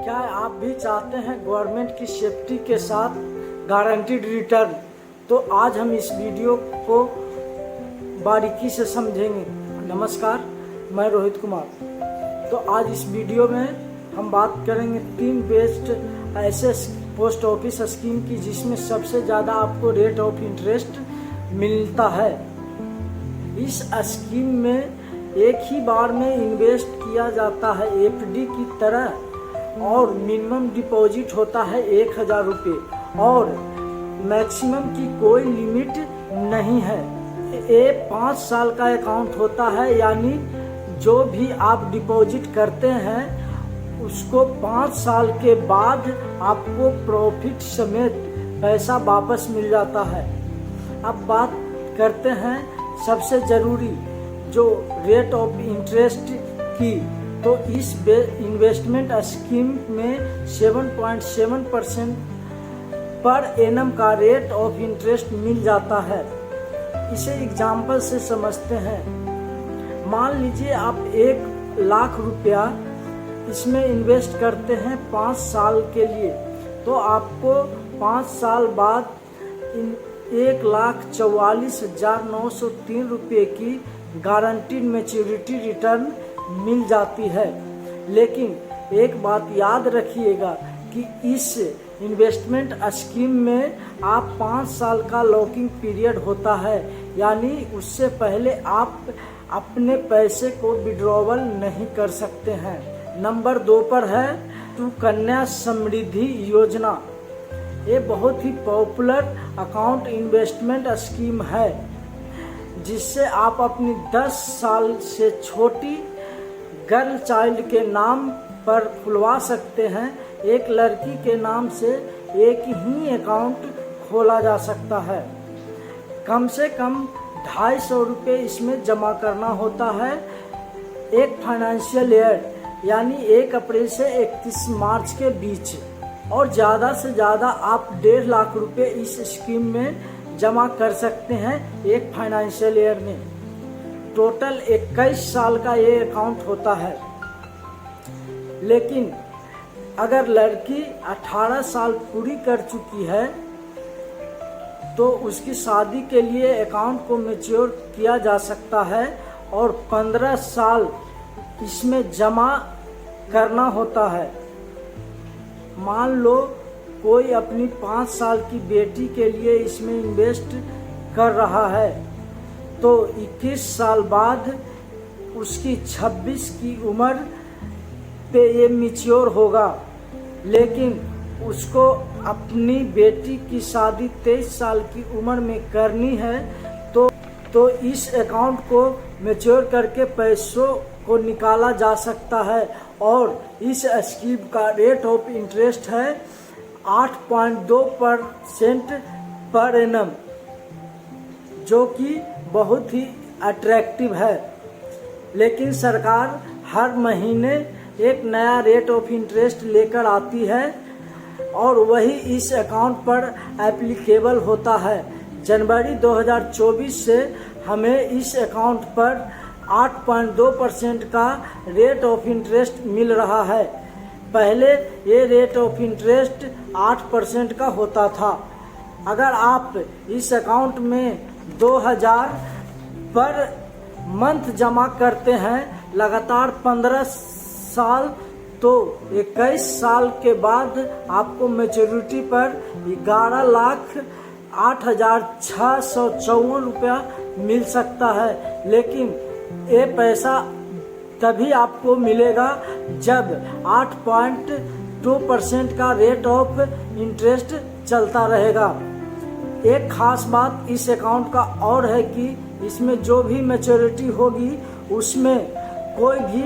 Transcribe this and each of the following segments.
क्या आप भी चाहते हैं गवर्नमेंट की सेफ्टी के साथ गारंटीड रिटर्न? तो आज हम इस वीडियो को बारीकी से समझेंगे। नमस्कार, मैं रोहित कुमार। तो आज इस वीडियो में हम बात करेंगे 3 बेस्ट ऐसे पोस्ट ऑफिस स्कीम की जिसमें सबसे ज़्यादा आपको रेट ऑफ इंटरेस्ट मिलता है। इस स्कीम में एक ही बार में इन्वेस्ट किया जाता है एफडी की तरह, और मिनिमम डिपॉजिट होता है 1000 रुपये और मैक्सिमम की कोई लिमिट नहीं है। ये 5 साल का अकाउंट होता है, यानी जो भी आप डिपॉजिट करते हैं उसको 5 साल के बाद आपको प्रॉफिट समेत पैसा वापस मिल जाता है। अब बात करते हैं सबसे ज़रूरी जो रेट ऑफ इंटरेस्ट की। तो इस इन्वेस्टमेंट स्कीम में 7.7% पर एनम का रेट ऑफ इंटरेस्ट मिल जाता है। इसे एग्जाम्पल से समझते हैं। मान लीजिए आप 1 लाख रुपया इसमें इन्वेस्ट करते हैं 5 साल के लिए, तो आपको 5 साल बाद 1,44,903 रुपये की गारंटीड मैच्योरिटी रिटर्न मिल जाती है। लेकिन एक बात याद रखिएगा कि इस इन्वेस्टमेंट स्कीम में आप 5 साल का लॉकिंग पीरियड होता है, यानी उससे पहले आप अपने पैसे को विड्रॉवल नहीं कर सकते हैं। नंबर 2 पर है सुकन्या समृद्धि योजना। ये बहुत ही पॉपुलर अकाउंट इन्वेस्टमेंट स्कीम है जिससे आप अपनी 10 साल से छोटी गर्ल चाइल्ड के नाम पर खुलवा सकते हैं। एक लड़की के नाम से एक ही अकाउंट खोला जा सकता है। कम से कम 250 रुपये इसमें जमा करना होता है एक फाइनेंशियल ईयर, यानी 1 अप्रैल से 31 मार्च के बीच, और ज़्यादा से ज़्यादा आप 1.5 लाख रुपये इस स्कीम में जमा कर सकते हैं एक फाइनेंशियल ईयर में। टोटल 21 साल का ये अकाउंट होता है। लेकिन अगर लड़की 18 साल पूरी कर चुकी है तो उसकी शादी के लिए अकाउंट को मैच्योर किया जा सकता है और 15 साल इसमें जमा करना होता है। मान लो कोई अपनी 5 साल की बेटी के लिए इसमें इन्वेस्ट कर रहा है तो 21 साल बाद उसकी 26 की उम्र पे ये मैच्योर होगा। लेकिन उसको अपनी बेटी की शादी 23 साल की उम्र में करनी है तो इस अकाउंट को मैच्योर करके पैसों को निकाला जा सकता है। और इस स्कीम का रेट ऑफ इंटरेस्ट है 8.2% पर एनम, जो कि बहुत ही अट्रैक्टिव है। लेकिन सरकार हर महीने एक नया रेट ऑफ इंटरेस्ट लेकर आती है और वही इस अकाउंट पर एप्लीकेबल होता है। जनवरी 2024 से हमें इस अकाउंट पर 8.2% का रेट ऑफ इंटरेस्ट मिल रहा है। पहले ये रेट ऑफ इंटरेस्ट 8% का होता था। अगर आप इस अकाउंट में 2000 पर मंथ जमा करते हैं लगातार 15 साल, तो 21 साल के बाद आपको मैच्योरिटी पर 11,08,654 रुपया मिल सकता है। लेकिन ये पैसा तभी आपको मिलेगा जब 8.2% का रेट ऑफ इंटरेस्ट चलता रहेगा। एक खास बात इस अकाउंट का और है कि इसमें जो भी मैच्योरिटी होगी उसमें कोई भी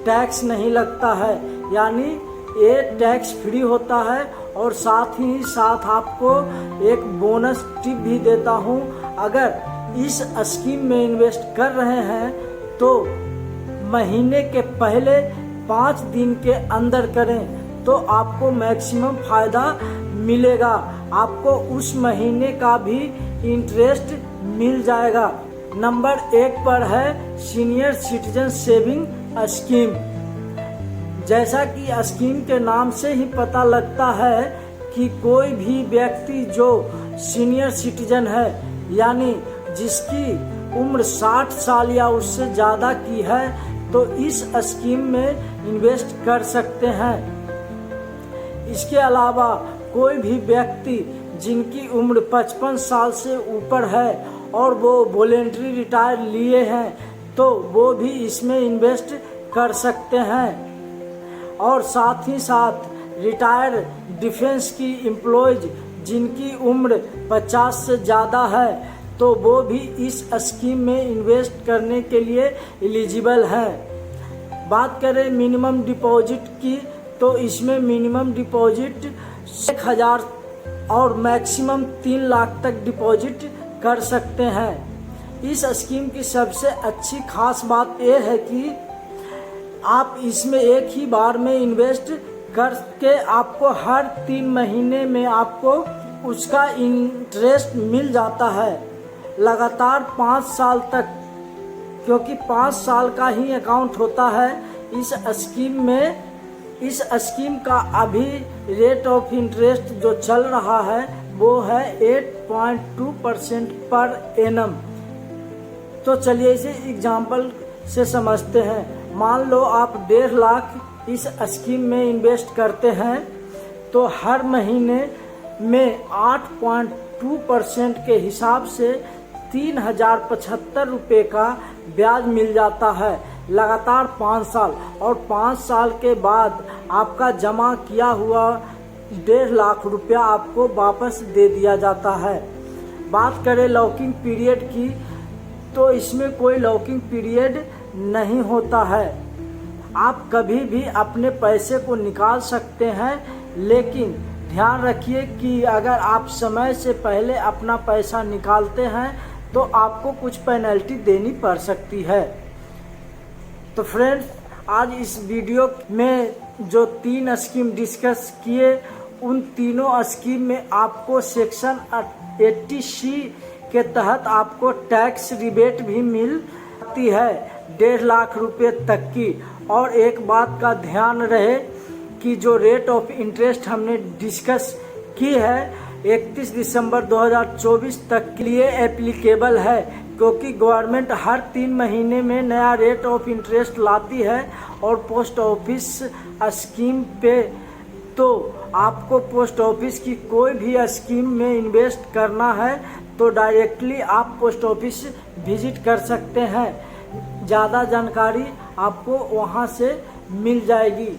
टैक्स नहीं लगता है, यानी ये टैक्स फ्री होता है। और साथ ही साथ आपको एक बोनस टिप भी देता हूँ, अगर इस स्कीम में इन्वेस्ट कर रहे हैं तो महीने के पहले 5 दिन के अंदर करें तो आपको मैक्सिमम फ़ायदा मिलेगा। आपको उस महीने का भी इंटरेस्ट मिल जाएगा। नंबर 1 पर है सीनियर सिटीजन सेविंग स्कीम। जैसा कि स्कीम के नाम से ही पता लगता है कि कोई भी व्यक्ति जो सीनियर सिटीजन है, यानी जिसकी उम्र 60 साल या उससे ज़्यादा की है, तो इस स्कीम में इन्वेस्ट कर सकते हैं। इसके अलावा कोई भी व्यक्ति जिनकी उम्र 55 साल से ऊपर है और वो वॉलेंटरी रिटायर लिए हैं, तो वो भी इसमें इन्वेस्ट कर सकते हैं। और साथ ही साथ रिटायर डिफेंस की एम्प्लॉयज जिनकी उम्र 50 से ज़्यादा है, तो वो भी इस स्कीम में इन्वेस्ट करने के लिए एलिजिबल हैं। बात करें मिनिमम डिपॉजिट की, तो इसमें मिनिमम डिपॉजिट 1000 और मैक्सिमम 3 लाख तक डिपॉजिट कर सकते हैं। इस स्कीम की सबसे अच्छी खास बात यह है कि आप इसमें एक ही बार में इन्वेस्ट करके आपको हर 3 महीने में आपको उसका इंटरेस्ट मिल जाता है, लगातार 5 साल तक, क्योंकि 5 साल का ही अकाउंट होता है इस स्कीम में। इस स्कीम का अभी रेट ऑफ इंटरेस्ट जो चल रहा है वो है 8.2% पर एनम। तो चलिए इसे एग्जाम्पल से समझते हैं। मान लो आप 1.5 लाख इस स्कीम में इन्वेस्ट करते हैं, तो हर महीने में 8.2% के हिसाब से 3075 रुपये का ब्याज मिल जाता है लगातार 5 साल। और 5 साल के बाद आपका जमा किया हुआ 1.5 लाख रुपया आपको वापस दे दिया जाता है। बात करें लॉकिंग पीरियड की, तो इसमें कोई लॉकिंग पीरियड नहीं होता है। आप कभी भी अपने पैसे को निकाल सकते हैं, लेकिन ध्यान रखिए कि अगर आप समय से पहले अपना पैसा निकालते हैं तो आपको कुछ पेनल्टी देनी पड़ सकती है। तो फ्रेंड्स, आज इस वीडियो में जो 3 स्कीम डिस्कस किए, उन तीनों स्कीम में आपको सेक्शन 80C के तहत आपको टैक्स रिबेट भी मिलती है 1.5 लाख रुपये तक की। और एक बात का ध्यान रहे कि जो रेट ऑफ इंटरेस्ट हमने डिस्कस की है 31 दिसंबर 2024 तक के लिए एप्लीकेबल है, क्योंकि गवर्नमेंट हर 3 महीने में नया रेट ऑफ इंटरेस्ट लाती है। और पोस्ट ऑफिस स्कीम पे तो आपको पोस्ट ऑफिस की कोई भी स्कीम में इन्वेस्ट करना है तो डायरेक्टली आप पोस्ट ऑफिस विजिट कर सकते हैं। ज़्यादा जानकारी आपको वहाँ से मिल जाएगी।